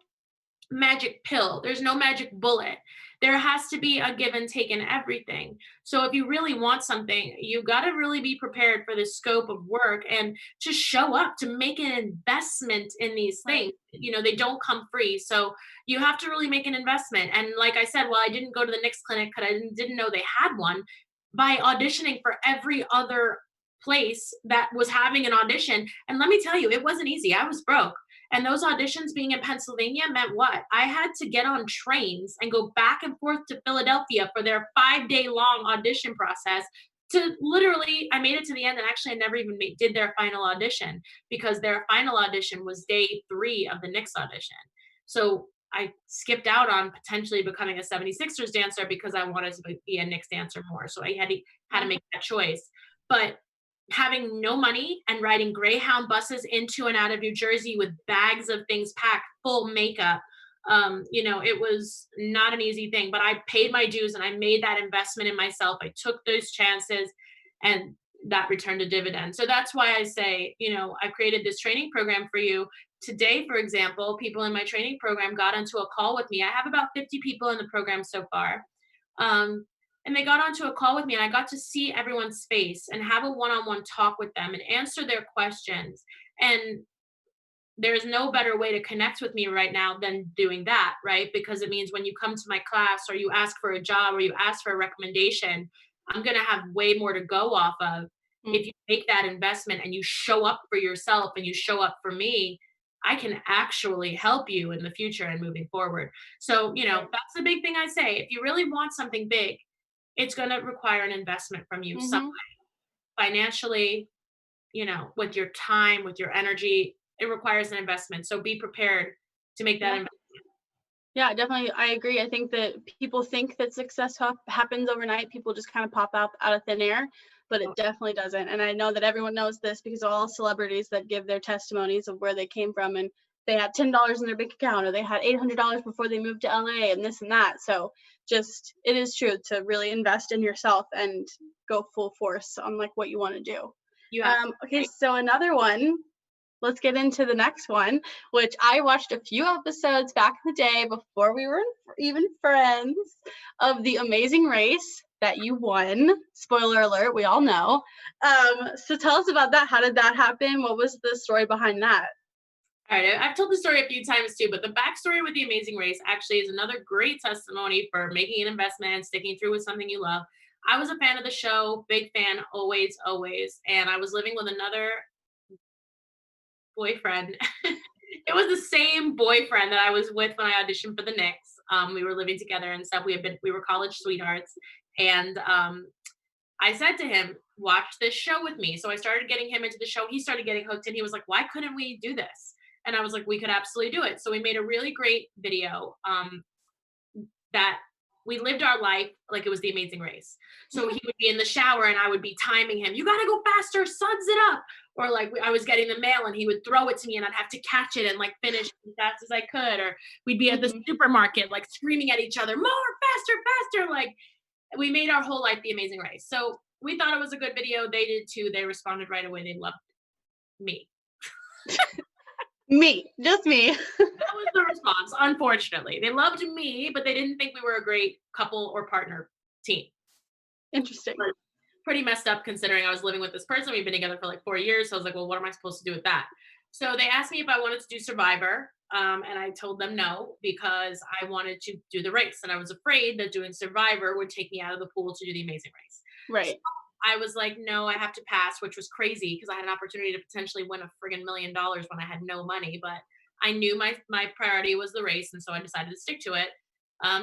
magic pill. There's no magic bullet. There has to be a give and take in everything. So if you really want something, you got to really be prepared for the scope of work and to show up to make an investment in these Right. things. They don't come free. So you have to really make an investment. And like I said, well, I didn't go to the Knicks clinic because I didn't know they had one. By auditioning for every other place that was having an audition, and let me tell you, it wasn't easy. I was broke. And those auditions being in Pennsylvania meant what? I had to get on trains and go back and forth to Philadelphia for their 5-day long audition process to literally, I made it to the end, and actually I never even did their final audition, because their final audition was day 3 of the Knicks audition. So I skipped out on potentially becoming a 76ers dancer because I wanted to be a Knicks dancer more. So I had to make that choice. But having no money and riding Greyhound buses into and out of New Jersey with bags of things packed, full makeup, it was not an easy thing, but I paid my dues and I made that investment in myself. I took those chances, and that returned a dividend. So that's why I say, I created this training program for you. Today, for example, people in my training program got onto a call with me. I have about 50 people in the program so far. And they got onto a call with me, and I got to see everyone's face and have a one-on-one talk with them and answer their questions. And there's no better way to connect with me right now than doing that, right? Because it means when you come to my class, or you ask for a job, or you ask for a recommendation, I'm going to have way more to go off of. If you make that investment and you show up for yourself and you show up for me, I can actually help you in the future and moving forward. So, that's the big thing I say. If you really want something big, it's going to require an investment from you, some financially, with your time, with your energy. It requires an investment. So be prepared to make that investment. Yeah, definitely. I agree. I think that people think that success happens overnight. People just kind of pop out of thin air, but it definitely doesn't. And I know that everyone knows this because of all celebrities that give their testimonies of where they came from, and they had $10 in their bank account, or they had $800 before they moved to LA, and this and that. So just, it is true to really invest in yourself and go full force on like what you want to do. Okay, so another one. Let's get into the next one, which I watched a few episodes back in the day before we were even friends, of The Amazing Race that you won. Spoiler alert, we all know. So tell us about that. How did that happen? What was the story behind that? All right, I've told the story a few times too, but the backstory with The Amazing Race actually is another great testimony for making an investment and sticking through with something you love. I was a fan of the show, big fan, always, always. And I was living with another boyfriend. It was the same boyfriend that I was with when I auditioned for the Knicks. We were living together and stuff. We were college sweethearts. And I said to him, watch this show with me. So I started getting him into the show. He started getting hooked, and he was like, why couldn't we do this? And I was like, we could absolutely do it. So we made a really great video that we lived our life like it was The Amazing Race. So he would be in the shower and I would be timing him. You got to go faster, suds it up. Or like I was getting the mail and he would throw it to me and I'd have to catch it and like finish as fast as I could. Or we'd be at the supermarket like screaming at each other, more, faster, faster. Like we made our whole life The Amazing Race. So we thought it was a good video. They did too. They responded right away. They loved me. Just me. That was the response, unfortunately. They loved me, but they didn't think we were a great couple or partner team. Interesting. But pretty messed up considering I was living with this person. We've been together for like 4 years. So I was like, well, what am I supposed to do with that? So they asked me if I wanted to do Survivor. And I told them no, because I wanted to do the race. And I was afraid that doing Survivor would take me out of the pool to do The Amazing Race. Right. So I was like, no, I have to pass, which was crazy because I had an opportunity to potentially win a friggin' $1 million when I had no money. But I knew my priority was the race. And so I decided to stick to it.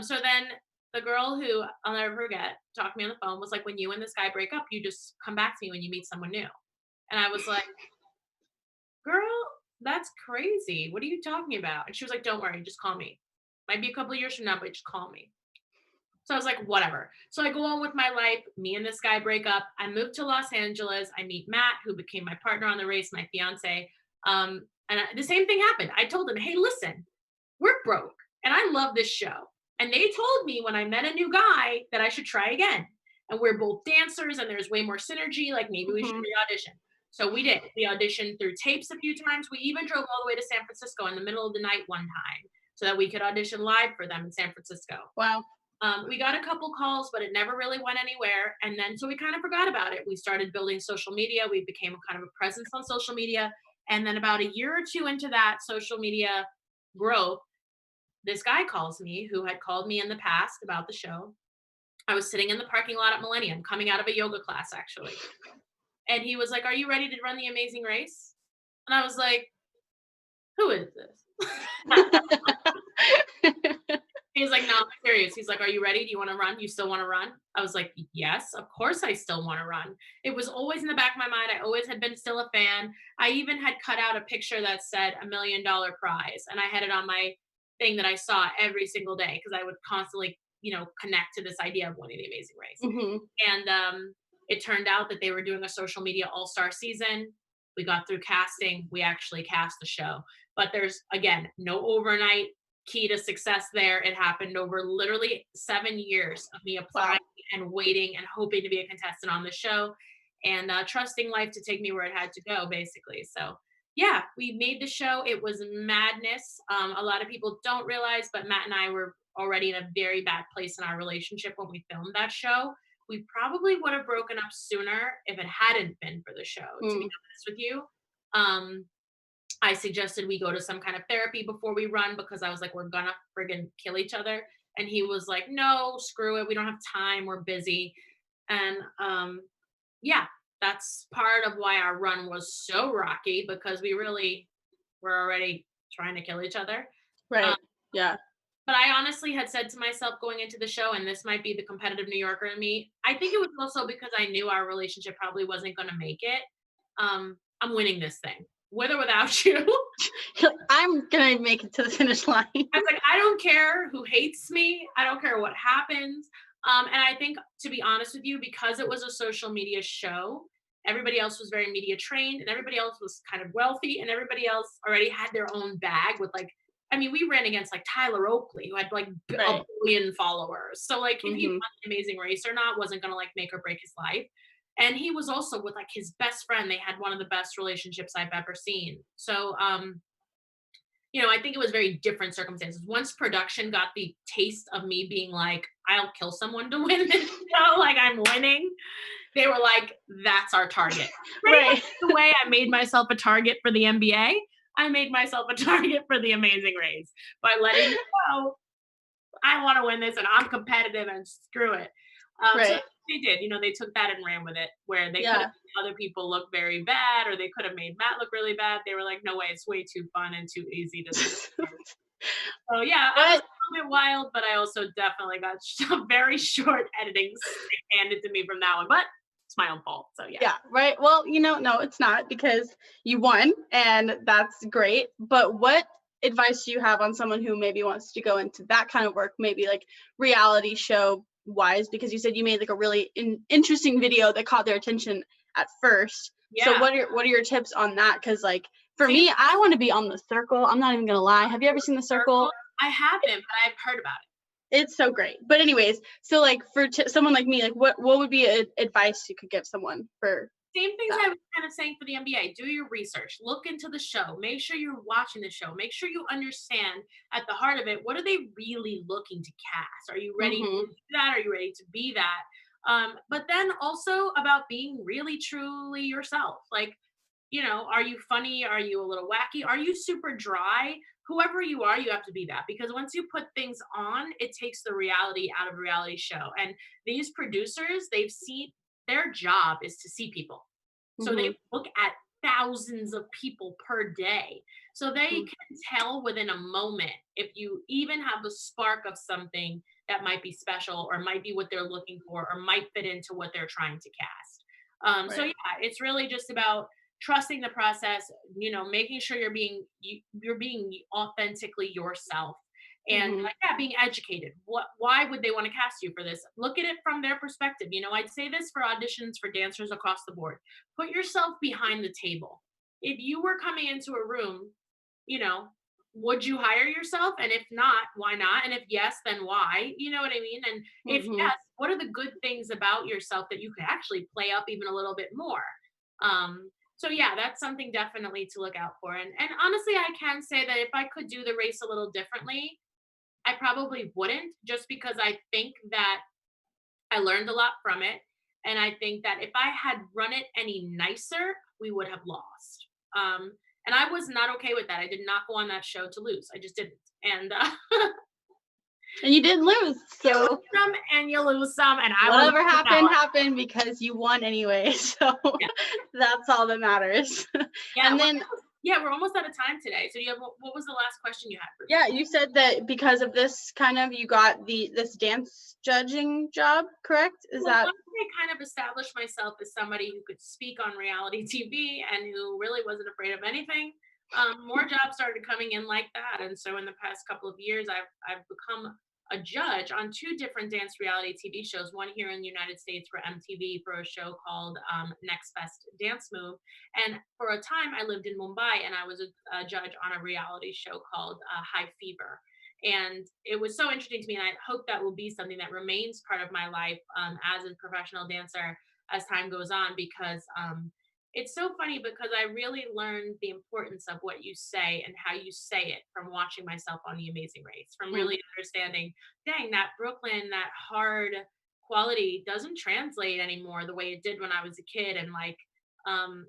So then the girl who I'll never forget talked to me on the phone, was like, when you and this guy break up, you just come back to me when you meet someone new. And I was like, girl, that's crazy. What are you talking about? And she was like, don't worry, just call me. Might be a couple of years from now, but just call me. So I was like, whatever. So I go on with my life. Me and this guy break up. I move to Los Angeles. I meet Matt, who became my partner on the race, my fiance. The same thing happened. I told him, hey, listen, we're broke and I love this show. And they told me when I met a new guy that I should try again. And we're both dancers and there's way more synergy. Like maybe we should re-audition. So we did. We auditioned through tapes a few times. We even drove all the way to San Francisco in the middle of the night one time so that we could audition live for them in San Francisco. Wow. We got a couple calls, but it never really went anywhere. And then, so we kind of forgot about it. We started building social media. We became kind of a presence on social media. And then about a year or two into that social media growth, this guy calls me who had called me in the past about the show. I was sitting in the parking lot at Millennium, coming out of a yoga class, actually. And he was like, are you ready to run The Amazing Race? And I was like, who is this? He's like, no, I'm serious. He's like, are you ready? Do you want to run? You still want to run? I was like, yes, of course I still want to run. It was always in the back of my mind. I always had been still a fan. I even had cut out a picture that said $1 million prize. And I had it on my thing that I saw every single day because I would constantly, connect to this idea of winning the Amazing Race. Hmm. And it turned out that they were doing a social media all-star season. We got through casting. We actually cast the show. But there's, again, no overnight key to success there. It happened over literally 7 years of me applying and waiting and hoping to be a contestant on the show and trusting life to take me where it had to go, basically. So, yeah, we made the show. It was madness. A lot of people don't realize, but Matt and I were already in a very bad place in our relationship when we filmed that show. We probably would have broken up sooner if it hadn't been for the show, to be honest with you. I suggested we go to some kind of therapy before we run because I was like, we're gonna friggin' kill each other. And he was like, no, screw it. We don't have time. We're busy. And yeah, that's part of why our run was so rocky because we really were already trying to kill each other. Right. Yeah. But I honestly had said to myself going into the show, and this might be the competitive New Yorker in me, I think it was also because I knew our relationship probably wasn't going to make it. I'm winning this thing, with or without you. I'm gonna make it to the finish line. I was like, I don't care who hates me. I don't care what happens. And I think, to be honest with you, because it was a social media show, everybody else was very media trained and everybody else was kind of wealthy and everybody else already had their own bag with we ran against like Tyler Oakley, who had like Right. a billion followers. So like if he Mhm. won the Amazing Race or not wasn't going to like make or break his life. And he was also with like his best friend. They had one of the best relationships I've ever seen. So, I think it was very different circumstances. Once production got the taste of me being like, I'll kill someone to win this show, like I'm winning, they were like, that's our target. Pretty much the way I made myself a target for the NBA, I made myself a target for the Amazing Race by letting you know I want to win this and I'm competitive and screw it. So Right. they did, they took that and ran with it where they could Yeah. have made other people look very bad or they could have made Matt look really bad. They were like, no way, it's way too fun and too easy to do. So yeah, I was a little bit wild, but I also definitely got a very short editing handed to me from that one, but it's my own fault. So yeah. Yeah, right. Well, no, it's not because you won and that's great. But what advice do you have on someone who maybe wants to go into that kind of work, maybe like reality show wise? Because you said you made like a really interesting video that caught their attention at first. Yeah. So what are your tips on that? Because like for me, I want to be on The Circle. I'm not even gonna lie. Have you ever seen The Circle? I haven't, but I've heard about it. It's so great. But anyways, so like for someone like me, like what would be advice you could give someone for same things that? I was kind of saying for the NBA. Do your research. Look into the show. Make sure you're watching the show. Make sure you understand at the heart of it, what are they really looking to cast? Are you ready to do that? Are you ready to be that? But then also about being really truly yourself. Like, are you funny? Are you a little wacky? Are you super dry? Whoever you are, you have to be that because once you put things on, it takes the reality out of a reality show. And these producers, they've seen their job is to see people. So they look at thousands of people per day. So they can tell within a moment if you even have a spark of something that might be special or might be what they're looking for or might fit into what they're trying to cast. So yeah, it's really just about trusting the process, making sure you're being authentically yourself and like being educated. Why would they want to cast you for this? Look at it from their perspective. I'd say this for auditions for dancers across the board. Put yourself behind the table. If you were coming into a room, would you hire yourself? And if not, why not? And if yes, then why? You know what I mean? And if yes, what are the good things about yourself that you could actually play up even a little bit more? So yeah, that's something definitely to look out for. And honestly, I can say that if I could do the race a little differently, I probably wouldn't, just because I think that I learned a lot from it. And I think that if I had run it any nicer, we would have lost. And I was not okay with that. I did not go on that show to lose. I just didn't. And and you did lose. So you win some and you lose some. And whatever happened because you won anyway. So that's all that matters. Yeah, and then Yeah, we're almost out of time today. So what was the last question you had for me? Yeah, you said that because of this kind of you got this dance judging job, correct? Is Well, that once I kind of established myself as somebody who could speak on reality TV and who really wasn't afraid of anything, more jobs started coming in like that. And so in the past couple of years, I've become a judge on two different dance reality TV shows. One here in the United States for MTV for a show called Next Best Dance Move, and for a time I lived in Mumbai and I was a judge on a reality show called High Fever. And it was so interesting to me, and I hope that will be something that remains part of my life as a professional dancer as time goes on, because it's so funny because I really learned the importance of what you say and how you say it from watching myself on The Amazing Race, from Mm, really understanding, dang, that Brooklyn, that hard quality doesn't translate anymore the way it did when I was a kid. And like,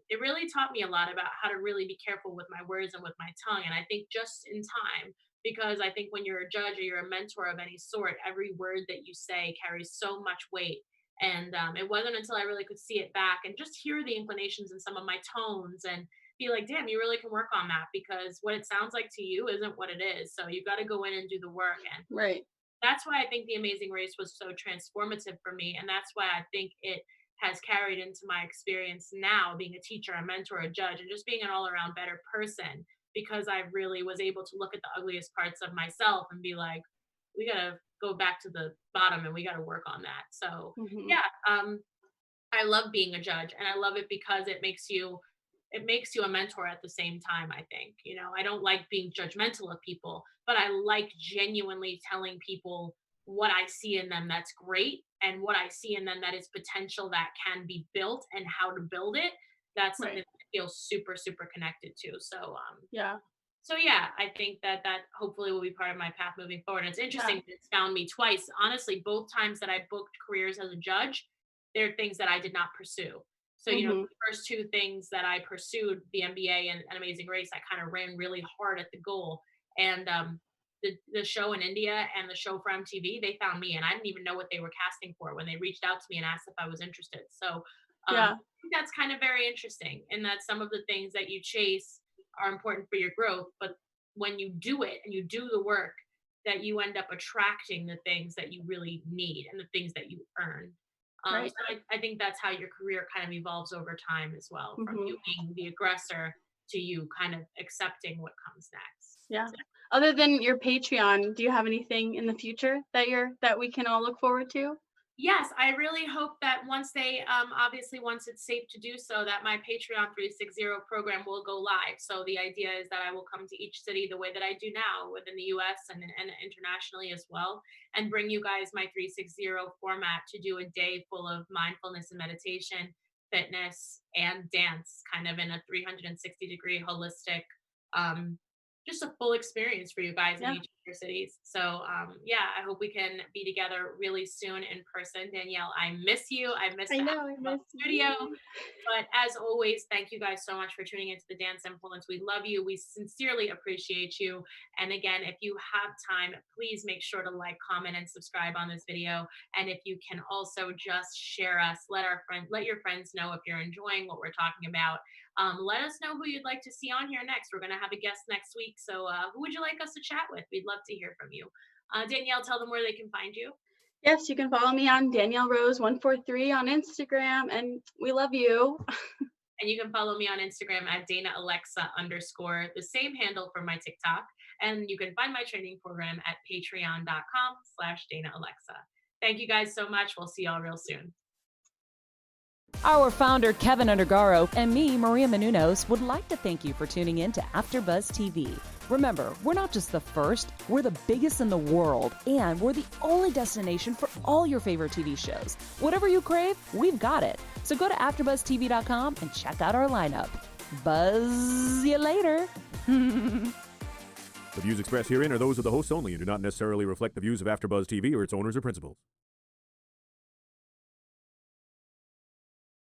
it really taught me a lot about how to really be careful with my words and with my tongue. And I think just in time, because I think when you're a judge or you're a mentor of any sort, every word that you say carries so much weight. And it wasn't until I really could see it back and just hear the inclinations in some of my tones and be like, damn, you really can work on that, because what it sounds like to you isn't what it is. So you got to go in and do the work. And right. that's why I think The Amazing Race was so transformative for me. And that's why I think it has carried into my experience now, being a teacher, a mentor, a judge, and just being an all around better person, because I really was able to look at the ugliest parts of myself and be like, we got to go back to the bottom and we got to work on that. So, Hmm. yeah, I love being a judge, and I love it because it makes you a mentor at the same time. I think, I don't like being judgmental of people, but I like genuinely telling people what I see in them that's great, and what I see in them that is potential that can be built, and how to build it. That's something Right. that I feel super super connected to. So Yeah. so yeah, I think that hopefully will be part of my path moving forward. And it's Yeah. interesting that it's found me twice. Honestly, both times that I booked careers as a judge, they're things that I did not pursue. So, Hmm. the first two things that I pursued, the MBA and an Amazing Race, I kind of ran really hard at the goal. And the show in India and the show for MTV, they found me, and I didn't even know what they were casting for when they reached out to me and asked if I was interested. So Yeah. I think that's kind of very interesting, and that some of the things that you chase are important for your growth, but when you do it and you do the work, that you end up attracting the things that you really need and the things that you earn. So Right. I think that's how your career kind of evolves over time as well, from Hmm. you being the aggressor to you kind of accepting what comes next. Yeah. So, Other than your Patreon, do you have anything in the future that we can all look forward to? yes, I really hope that once it's safe to do so, that my Patreon 360 program will go live. So the idea is that I will come to each city the way that I do now within the US and internationally as well, and bring you guys my 360 format to do a day full of mindfulness and meditation, fitness, and dance, kind of in a 360-degree holistic, um, just a full experience for you guys in Yeah. each of your cities. So yeah, I hope we can be together really soon in person. Danielle, I miss you. I miss I the know. I AfterBuzz miss studio. you. But as always, thank you guys so much for tuning into the Dance Influence. We love you. We sincerely appreciate you. And again, if you have time, please make sure to like, comment, and subscribe on this video. And if you can also just share us, let your friends know if you're enjoying what we're talking about. Let us know who you'd like to see on here next. We're going to have a guest next week. So who would you like us to chat with? We'd love to hear from you. Danielle, tell them where they can find you. Yes, you can follow me on Danielle Rose 143 on Instagram, and we love you. And you can follow me on Instagram at Dana Alexa _, the same handle for my TikTok. And you can find my training program at patreon.com/Dana Alexa. Thank you guys so much. We'll see y'all real soon. Our founder, Keven Undergaro, and me, Maria Menounos, would like to thank you for tuning in to AfterBuzz TV. Remember, we're not just the first, we're the biggest in the world, and we're the only destination for all your favorite TV shows. Whatever you crave, we've got it. So go to AfterBuzzTV.com and check out our lineup. Buzz you later. The views expressed herein are those of the hosts only and do not necessarily reflect the views of AfterBuzz TV or its owners or principals.